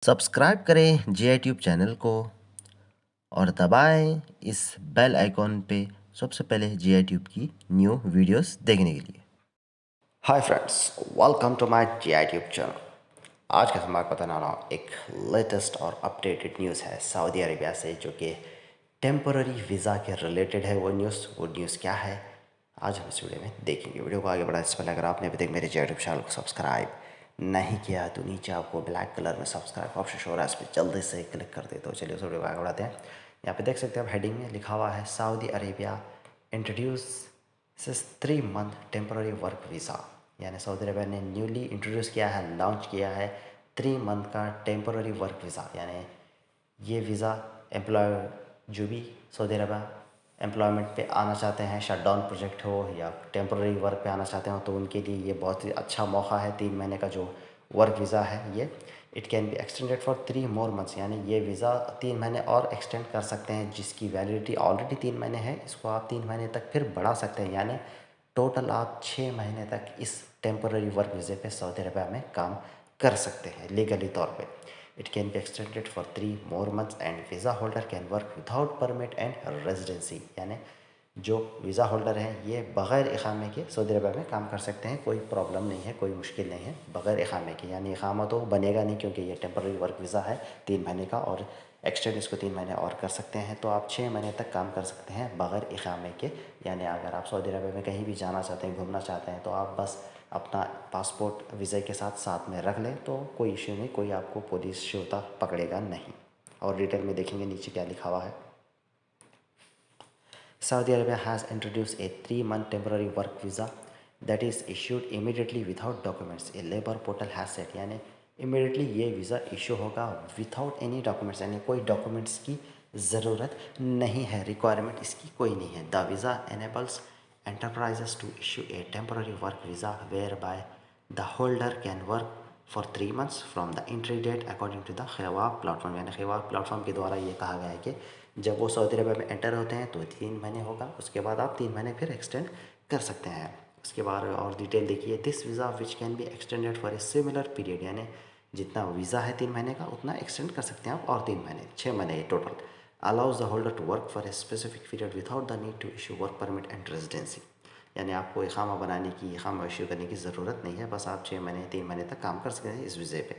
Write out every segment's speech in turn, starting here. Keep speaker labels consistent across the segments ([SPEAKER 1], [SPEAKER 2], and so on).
[SPEAKER 1] Subscribe करें जी I tube channel को और दबाएं इस बेल आइकॉन पे सबसे पहले जी आई ट्यूब की न्यू वीडियोस देखने के लिए।
[SPEAKER 2] Hi friends, welcome to my G Tube channel. आज का मैं बताने वाला हूँ एक लेटेस्ट और अपडेटेड न्यूज़ है सऊदी अरेबिया से, जो कि टेम्पररी वीज़ा के रिलेटेड है। वो न्यूज़ क्या है आज हम इस वीडियो में देखेंगे। वीडियो को आगे बढ़ाने से पहले अगर आपने अभी तक मेरे जी ट्यूब चैनल को सब्सक्राइब नहीं किया तो नीचे आपको ब्लैक कलर में सब्सक्राइब ऑप्शन शो हो रहा है, इस पर जल्दी से क्लिक कर दे। तो चलिए उस वीडियो को आगे बढ़ाते हैं। यहाँ पे देख सकते हैं आप, हेडिंग में लिखा हुआ है Saudi Arabia introduce 3 month temporary work visa. यानी सऊदी अरबिया ने न्यूली इंट्रोड्यूस किया है, लॉन्च किया है 3 month का टेम्पररी वर्क वीज़ा। यानी ये वीज़ा एम्प्लॉय जो भी सऊदी अरबिया एम्प्लॉयमेंट पे आना चाहते हैं, शटडाउन प्रोजेक्ट हो या टेम्पररी वर्क पे आना चाहते हो, तो उनके लिए ये बहुत ही अच्छा मौका है। 3 महीने का जो वर्क वीज़ा है ये it can be extended for 3 more months। यानी ये वीज़ा 3 महीने और एक्सटेंड कर सकते हैं, जिसकी वैलिडिटी ऑलरेडी 3 महीने है, इसको आप 3 महीने तक फिर बढ़ा सकते हैं। यानी टोटल आप 6 महीने तक इस टेम्पररी वर्क वीज़े पे सऊदी अरबिया में काम कर सकते हैं लीगली तौर पे। It can be extended for 3 more months and visa holder can work without permit and residency. यानी जो वीज़ा होल्डर हैं ये बग़ैर इक़ामे के सऊदी अरबिया में काम कर सकते हैं। कोई प्रॉब्लम नहीं है, कोई मुश्किल नहीं है बग़ैर इक़ामे के। यानी इक़ामा तो बनेगा नहीं, क्योंकि ये टेम्पररी वर्क वीज़ा है 3 महीने का, और एक्सटेंड इसको 3 महीने और कर सकते हैं। तो आप 6 महीने तक काम कर सकते हैं बग़ैर इक़ामे के। यानी अगर आप सऊदी अरबिया में कहीं भी जाना चाहते हैं, घूमना चाहते हैं, तो आप बस अपना पासपोर्ट वीज़े के साथ साथ में रख लें, तो कोई इशू नहीं, कोई आपको पुलिस शोता पकड़ेगा नहीं। और डिटेल में देखेंगे नीचे क्या लिखा हुआ है। Saudi Arabia has introduced a 3 month temporary work visa that is issued immediately without documents, a labor portal has said। यानी इमीडिएटली ये वीज़ा इशू होगा विदाउट एनी डॉक्यूमेंट्स, यानी कोई डॉक्यूमेंट्स की ज़रूरत नहीं है, रिक्वायरमेंट इसकी कोई नहीं है। The visa enables enterprises to issue a temporary work visa whereby the holder can work for 3 months from the entry date according to the खिवा platform. यानी खिवा प्लेटफॉर्म के द्वारा ये कहा गया है कि जब वो सऊदी अरबिया में एंटर होते हैं तो 3 महीने होगा, उसके बाद आप 3 महीने फिर एक्सटेंड कर सकते हैं। उसके बाद और डिटेल देखिए, this visa which can be extended for a similar period. यानी जितना वीज़ा है 3 महीने का उतना एक्सटेंड कर सकते हैं आप, और 3 महीने 6 महीने total. Allows the holder to work for a specific period without the need to issue work permit and residency. यानी आपको इक़ामा बनाने की, इक़ामा इशू करने की ज़रूरत नहीं है, बस आप 6 महीने 3 महीने तक काम कर सकते हैं इस वीज़े पे।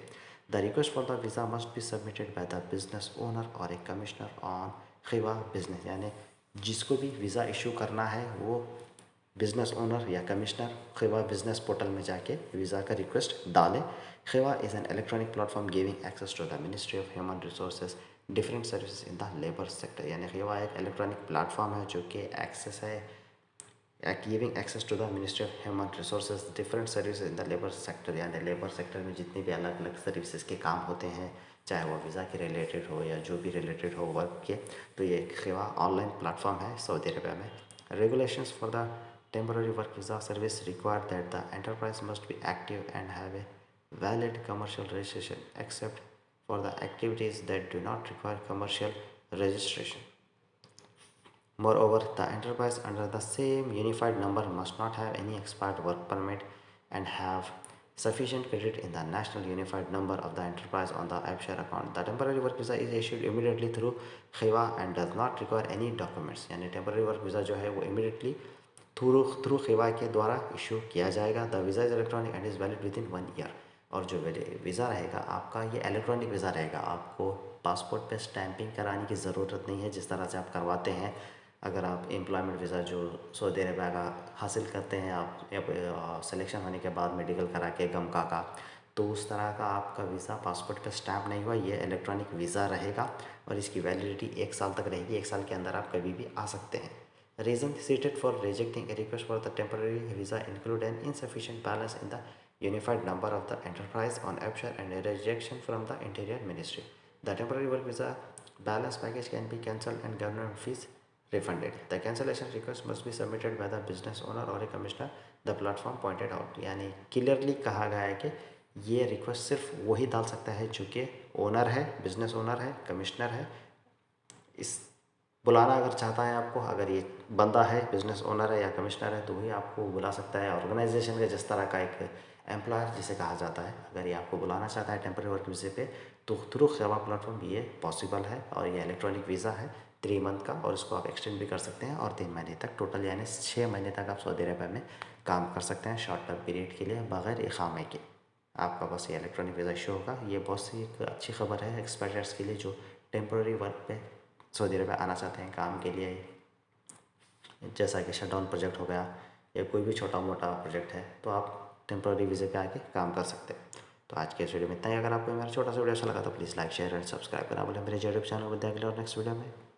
[SPEAKER 2] The request for the visa must be submitted by the business owner or a commissioner on Qiwa business. यानी जिसको भी वीज़ा इशू करना है वो बिज़नेस ओनर या कमिश्नर खिवा बिज़नेस पोर्टल में जाके वीज़ा का रिक्वेस्ट डालें। Qiwa is an electronic platform giving access to the ministry of human resources different services in the labour sector. यानी खिवा एक इलेक्ट्रॉनिक प्लेटफॉर्म है जो कि एक्सेस है giving access to the ministry of human resources different services in the labour sector. यानी labour sector में जितने भी अलग अलग सर्विसेज के काम होते हैं, चाहे वो वीज़ा के रिलेटेड हो या जो भी रिलेटेड हो वर्क के, तो ये खिवा ऑनलाइन प्लेटफॉर्म है सऊदी अरबिया में। Regulations for the temporary work visa service require that the enterprise must be active and have a valid commercial registration except for the activities that do not require commercial registration. Moreover, the enterprise under the same unified number must not have any expired work permit and have sufficient credit in the national unified number of the enterprise on the AppShare account. The temporary work visa is issued immediately through Khiva and does not require any documents। यानी temporary work visa जो है वो immediately through खिवा के द्वारा issue किया जाएगा। The visa is electronic and is valid with in 1 year. और जो वीज़ा रहेगा आपका ये इलेक्ट्रॉनिक वीज़ा रहेगा, आपको पासपोर्ट पे स्टैंपिंग कराने की ज़रूरत नहीं है जिस तरह से आप करवाते हैं अगर आप एम्प्लॉयमेंट वीज़ा जो सऊदी अरबिया का हासिल करते हैं आप सिलेक्शन होने के बाद मेडिकल करा के गमका का, तो उस तरह का आपका वीज़ा पासपोर्ट पे स्टैंप नहीं हुआ, ये इलेक्ट्रॉनिक वीज़ा रहेगा और इसकी वैलिडिटी 1 साल तक रहेगी। 1 साल के अंदर आप कभी भी आ सकते हैं। Reason cited for rejecting a request for the temporary visa include an insufficient balance in the unified number of the enterprise on AppShare and a rejection from the Interior Ministry. The temporary work visa balance package can be cancelled and government fees refunded. The cancellation request must be submitted by the business owner or a commissioner, the platform pointed out। यानी clearly कहा गया है कि ये request सिर्फ वही डाल सकता है जो कि ओनर है, बिजनेस ओनर है, कमिश्नर है। इस बुलाना अगर चाहता है आपको, अगर ये बंदा है, बिजनेस ओनर है या कमिश्नर है, तो वही आपको बुला सकता है। ऑर्गेनाइजेशन का जिस तरह का एक एम्प्लॉयर जिसे कहा जाता है, अगर ये आपको बुलाना चाहता है टेम्पररी वर्क वीज़े पे, तो थ्रू खवा प्लेटफॉर्म ये पॉसिबल है और ये इलेक्ट्रॉनिक वीज़ा है 3 मंथ का, और इसको आप एक्सटेंड भी कर सकते हैं और 3 महीने तक, टोटल यानी 6 महीने तक आप सऊदी अरब में काम कर सकते हैं शॉर्ट टर्म पीरियड के लिए बग़ैर इक़ामे के। आपका बस ये इलेक्ट्रॉनिक वीज़ा इशू होगा। ये बहुत सी एक अच्छी खबर है एक्सपेट्स के लिए जो टेम्प्रेरी वर्क पे सऊदी अरब में आना चाहते हैं काम के लिए, जैसा कि शटडाउन प्रोजेक्ट हो गया या कोई भी छोटा मोटा प्रोजेक्ट है, तो आप टेम्प्रेरी वीज़े पे आके काम कर सकते हैं। तो आज के इस वीडियो में इतना ही। अगर आपको मेरा छोटा सा वीडियो अच्छा लगा तो please like share and subscribe करना बोले मेरे यूट्यूब चैनल को। देख लो नेक्स्ट वीडियो में।